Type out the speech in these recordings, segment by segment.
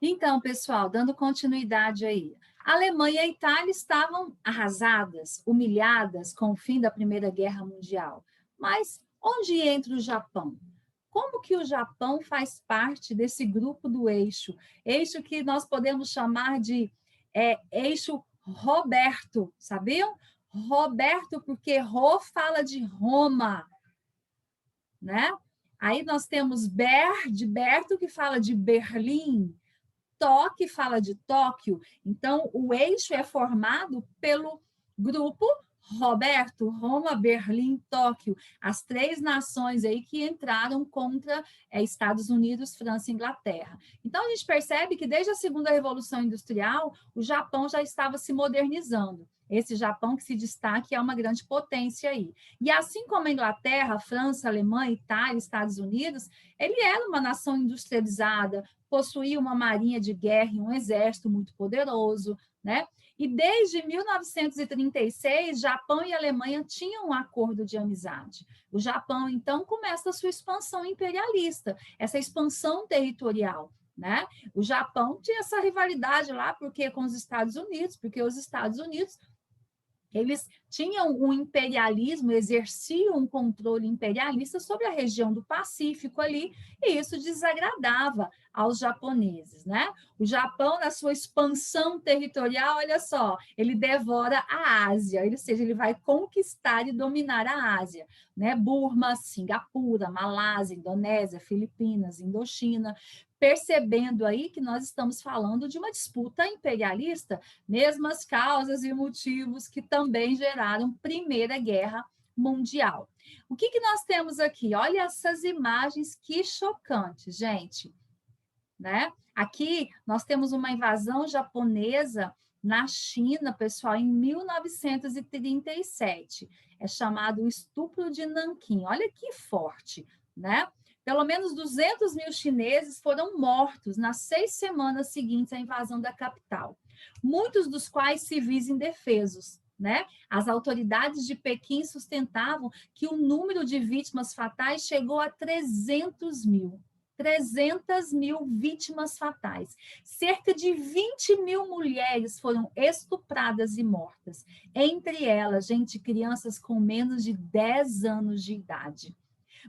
Então, pessoal, dando continuidade aí. A Alemanha e a Itália estavam arrasadas, humilhadas com o fim da Primeira Guerra Mundial. Mas onde entra o Japão? Como que o Japão faz parte desse grupo do eixo? Eixo que nós podemos chamar de eixo Roberto, sabiam? Roberto, porque Rho fala de Roma, né? Aí nós temos de Berto, que fala de Berlim, Tóquio fala de Tóquio. Então, o eixo é formado pelo grupo Roberto, Roma, Berlim, Tóquio, as três nações aí que entraram contra Estados Unidos, França e Inglaterra. Então, a gente percebe que desde a Segunda Revolução Industrial, o Japão já estava se modernizando. Esse Japão que se destaca é uma grande potência aí. E assim como a Inglaterra, França, Alemanha, Itália, Estados Unidos, ele era uma nação industrializada, possuía uma marinha de guerra e um exército muito poderoso, né? E desde 1936, Japão e Alemanha tinham um acordo de amizade. O Japão, então, começa a sua expansão imperialista, essa expansão territorial, né? O Japão tinha essa rivalidade lá porque com os Estados Unidos, porque os Estados Unidos eles tinham um imperialismo, exerciam um controle imperialista sobre a região do Pacífico ali, e isso desagradava aos japoneses, né? O Japão, na sua expansão territorial, olha só, ele devora a Ásia, ou seja, ele vai conquistar e dominar a Ásia, né? Burma, Singapura, Malásia, Indonésia, Filipinas, Indochina, percebendo aí que nós estamos falando de uma disputa imperialista, mesmas causas e motivos que também geraram Primeira Guerra Mundial. O que nós temos aqui? Olha essas imagens, que chocantes, gente, né? Aqui nós temos uma invasão japonesa na China, pessoal, em 1937. É chamado o Estupro de Nanquim. Olha que forte, né? Pelo menos 200 mil chineses foram mortos nas 6 semanas seguintes à invasão da capital, muitos dos quais civis indefesos, né? As autoridades de Pequim sustentavam que o número de vítimas fatais chegou a 300 mil. 300 mil vítimas fatais. Cerca de 20 mil mulheres foram estupradas e mortas. Entre elas, gente, crianças com menos de 10 anos de idade.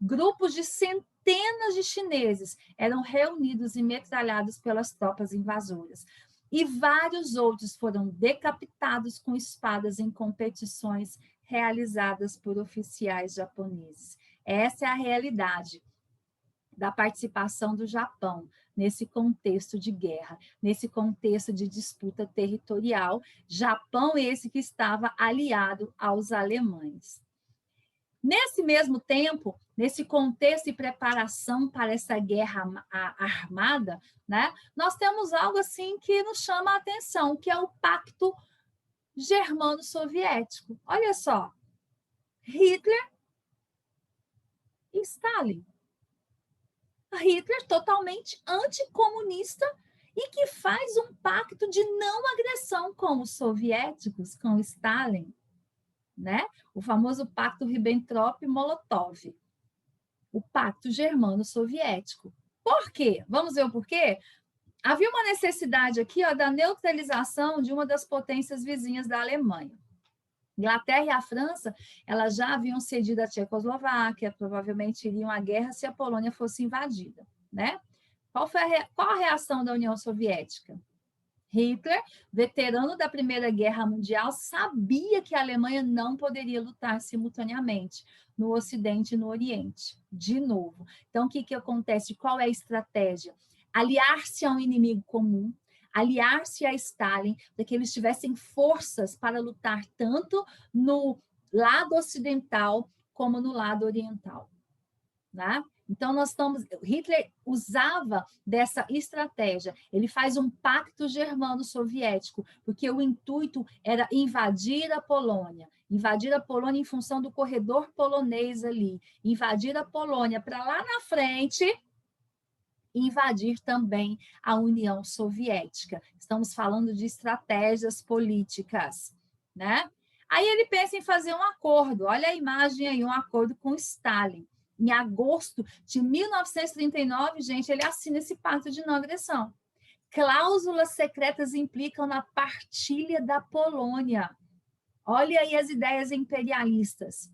Grupos de centenas de chineses eram reunidos e metralhados pelas tropas invasoras. E vários outros foram decapitados com espadas em competições realizadas por oficiais japoneses. Essa é a realidade da participação do Japão nesse contexto de guerra, nesse contexto de disputa territorial. Japão esse que estava aliado aos alemães. Nesse mesmo tempo, nesse contexto de preparação para essa guerra armada, né, nós temos algo assim que nos chama a atenção, que é o Pacto Germano-Soviético. Olha só, Hitler e Stalin. Hitler totalmente anticomunista e que faz um pacto de não agressão com os soviéticos, com Stalin, né? O famoso pacto Ribbentrop-Molotov, o pacto germano-soviético. Por quê? Vamos ver o porquê? Havia uma necessidade aqui, ó, da neutralização de uma das potências vizinhas da Alemanha. Inglaterra e a França, elas já haviam cedido a Tchecoslováquia, provavelmente iriam à guerra se a Polônia fosse invadida, né? Qual a reação da União Soviética? Hitler, veterano da Primeira Guerra Mundial, sabia que a Alemanha não poderia lutar simultaneamente no Ocidente e no Oriente, de novo. Então, o que acontece? Qual é a estratégia? Aliar-se a um inimigo comum, aliar-se a Stalin, para que eles tivessem forças para lutar tanto no lado ocidental como no lado oriental, né? Então, Hitler usava dessa estratégia, ele faz um pacto germano-soviético, porque o intuito era invadir a Polônia em função do corredor polonês ali, invadir a Polônia para lá na frente, invadir também a União Soviética. Estamos falando de estratégias políticas, né? Aí ele pensa em fazer um acordo, olha a imagem aí, um acordo com Stalin. Em agosto de 1939, gente, ele assina esse pacto de não agressão. cláusulas secretas implicam na partilha da Polônia. Olha aí as ideias imperialistas.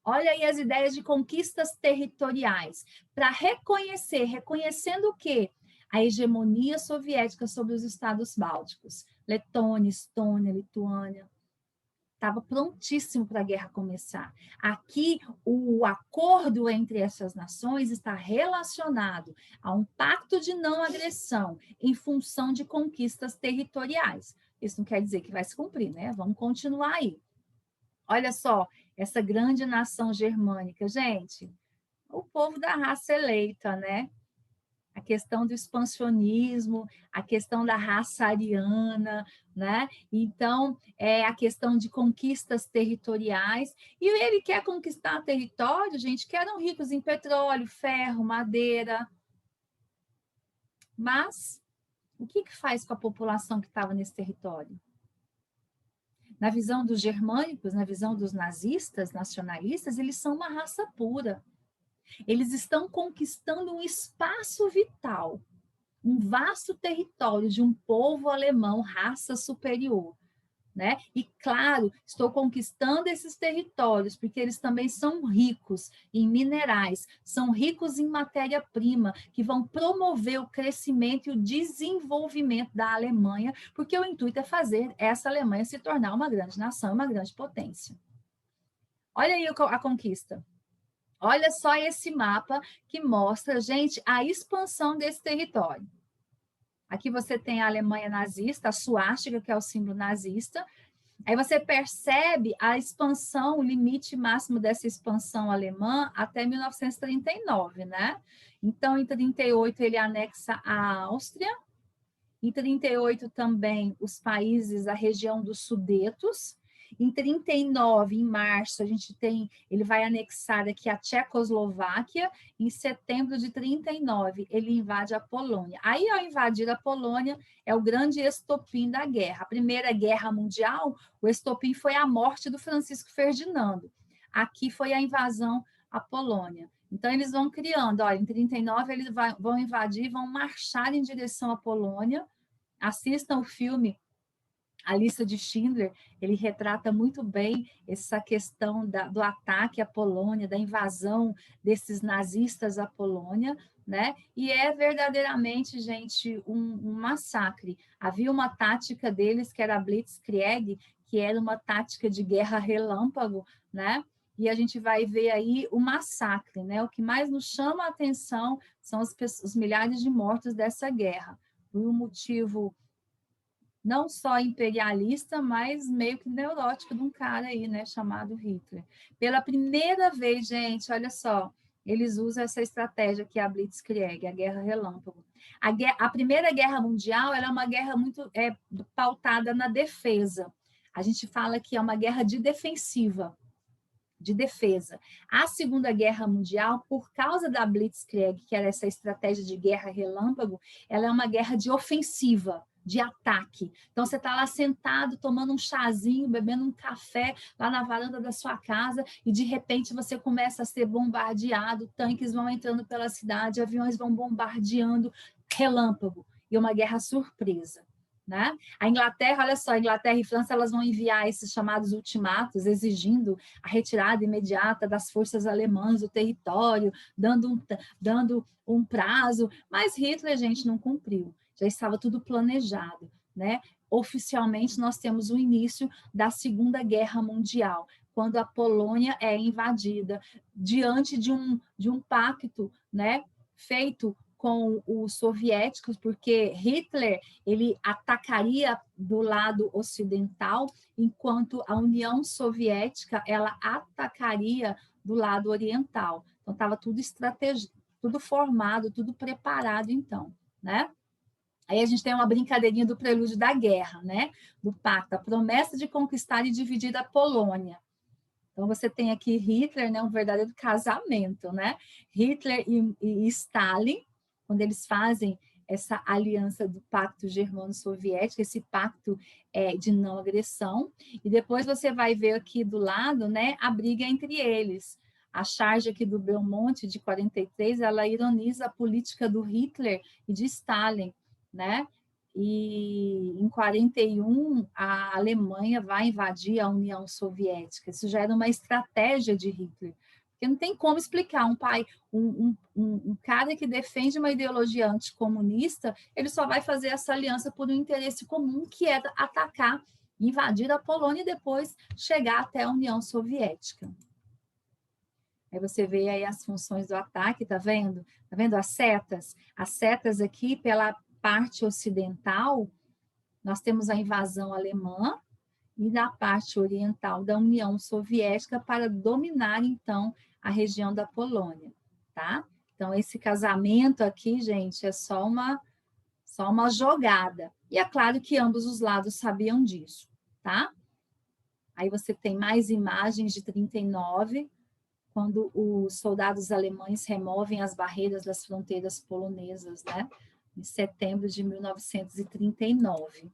Olha aí as ideias de conquistas territoriais. Para reconhecendo o quê? A hegemonia soviética sobre os estados bálticos. Letônia, Estônia, Lituânia. Estava prontíssimo para a guerra começar. Aqui, o acordo entre essas nações está relacionado a um pacto de não agressão em função de conquistas territoriais. Isso não quer dizer que vai se cumprir, né? Vamos continuar aí. Olha só, essa grande nação germânica, gente, o povo da raça eleita, né? A questão do expansionismo, a questão da raça ariana, né? Então, a questão de conquistas territoriais. E ele quer conquistar território, gente, que eram ricos em petróleo, ferro, madeira. Mas, o que faz com a população que estava nesse território? Na visão dos germânicos, na visão dos nazistas, nacionalistas, eles são uma raça pura. Eles estão conquistando um espaço vital, um vasto território de um povo alemão, raça superior, né? E claro, estou conquistando esses territórios porque eles também são ricos em minerais, são ricos em matéria-prima, que vão promover o crescimento e o desenvolvimento da Alemanha, porque o intuito é fazer essa Alemanha se tornar uma grande nação, uma grande potência. Olha aí a conquista. Olha só esse mapa que mostra, gente, a expansão desse território. Aqui você tem a Alemanha nazista, a suástica, que é o símbolo nazista. Aí você percebe a expansão, o limite máximo dessa expansão alemã até 1939, né? Então, em 1938, ele anexa a Áustria. Em 1938, também os países, a região dos Sudetos. Em 1939, em março, ele vai anexar aqui a Tchecoslováquia. Em setembro de 1939, ele invade a Polônia. Aí, ao invadir a Polônia, é o grande estopim da guerra. A Primeira Guerra Mundial, o estopim foi a morte do Francisco Ferdinando. Aqui foi a invasão à Polônia. Então, eles vão criando, olha, em 1939, eles vão invadir, vão marchar em direção à Polônia. Assistam o filme A Lista de Schindler, ele retrata muito bem essa questão do ataque à Polônia, da invasão desses nazistas à Polônia, né? E é verdadeiramente, gente, um massacre. Havia uma tática deles, que era a Blitzkrieg, que era uma tática de guerra relâmpago, né? E a gente vai ver aí o massacre, né? O que mais nos chama a atenção são os milhares de mortos dessa guerra, por um motivo não só imperialista, mas meio que neurótico de um cara aí, né, chamado Hitler. Pela primeira vez, gente, olha só, eles usam essa estratégia que é a Blitzkrieg, a guerra relâmpago. A Primeira Guerra Mundial, ela é uma guerra muito pautada na defesa. A gente fala que é uma guerra de defensiva, de defesa. A Segunda Guerra Mundial, por causa da Blitzkrieg, que era essa estratégia de guerra relâmpago, ela é uma guerra de ofensiva, de ataque. Então, você está lá sentado, tomando um chazinho, bebendo um café lá na varanda da sua casa, e de repente você começa a ser bombardeado, tanques vão entrando pela cidade, aviões vão bombardeando, relâmpago, e uma guerra surpresa. Né? A Inglaterra, olha só, a Inglaterra e França, elas vão enviar esses chamados ultimatos, exigindo a retirada imediata das forças alemãs do território, dando um prazo, mas Hitler, gente, não cumpriu, já estava tudo planejado, né? Oficialmente, nós temos o início da Segunda Guerra Mundial, quando a Polônia é invadida, diante de um pacto, né, feito com os soviéticos, porque Hitler ele atacaria do lado ocidental, enquanto a União Soviética ela atacaria do lado oriental. Então estava tudo formado, tudo preparado, então, né? Aí a gente tem uma brincadeirinha do prelúdio da guerra, né? Do pacto, a promessa de conquistar e dividir a Polônia. Então, você tem aqui Hitler, né, um verdadeiro casamento, né? Hitler e Stalin, quando eles fazem essa aliança do pacto germano-soviético, esse pacto de não agressão, e depois você vai ver aqui do lado, né, a briga entre eles. A charge aqui do Belmonte, de 43, ela ironiza a política do Hitler e de Stalin, né? E em 41 a Alemanha vai invadir a União Soviética. Isso já era uma estratégia de Hitler, porque não tem como explicar um cara que defende uma ideologia anticomunista, ele só vai fazer essa aliança por um interesse comum, que é atacar, invadir a Polônia e depois chegar até a União Soviética. Aí você vê aí as funções do ataque, tá vendo? Tá vendo as setas? As setas aqui pela parte ocidental, nós temos a invasão alemã, e na parte oriental da União Soviética para dominar, então, a região da Polônia, tá? Então, esse casamento aqui, gente, é só uma jogada. E é claro que ambos os lados sabiam disso, tá? Aí você tem mais imagens de 39, quando os soldados alemães removem as barreiras das fronteiras polonesas, né? Em setembro de 1939.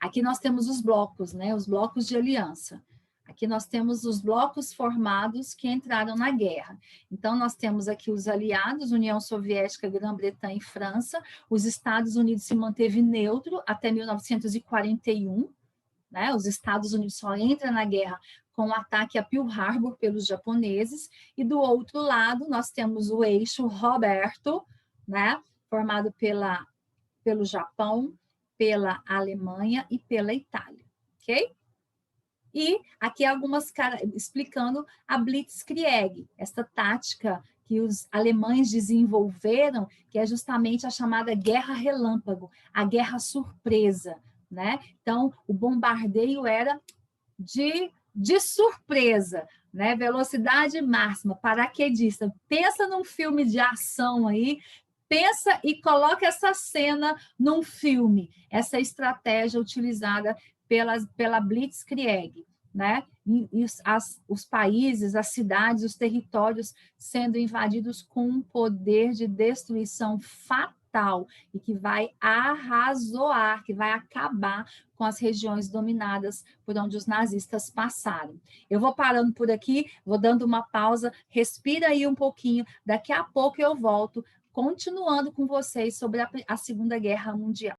Aqui nós temos os blocos, né? Os blocos de aliança. Aqui nós temos os blocos formados que entraram na guerra. Então, nós temos aqui os aliados, União Soviética, Grã-Bretanha e França. Os Estados Unidos se manteve neutro até 1941, né? Os Estados Unidos só entram na guerra com o ataque a Pearl Harbor pelos japoneses. E do outro lado, nós temos o eixo Roberto, né? Formado pelo Japão, pela Alemanha e pela Itália, ok? E aqui algumas explicando a Blitzkrieg, essa tática que os alemães desenvolveram, que é justamente a chamada guerra relâmpago, a guerra surpresa, né? Então, o bombardeio era de surpresa, né? Velocidade máxima, paraquedista. Pensa num filme de ação aí, pensa e coloca essa cena num filme, essa estratégia utilizada pela Blitzkrieg, né? E os países, as cidades, os territórios sendo invadidos com um poder de destruição fatal e que vai arrazoar, que vai acabar com as regiões dominadas por onde os nazistas passaram. Eu vou parando por aqui, vou dando uma pausa, respira aí um pouquinho, daqui a pouco eu volto continuando com vocês sobre a Segunda Guerra Mundial.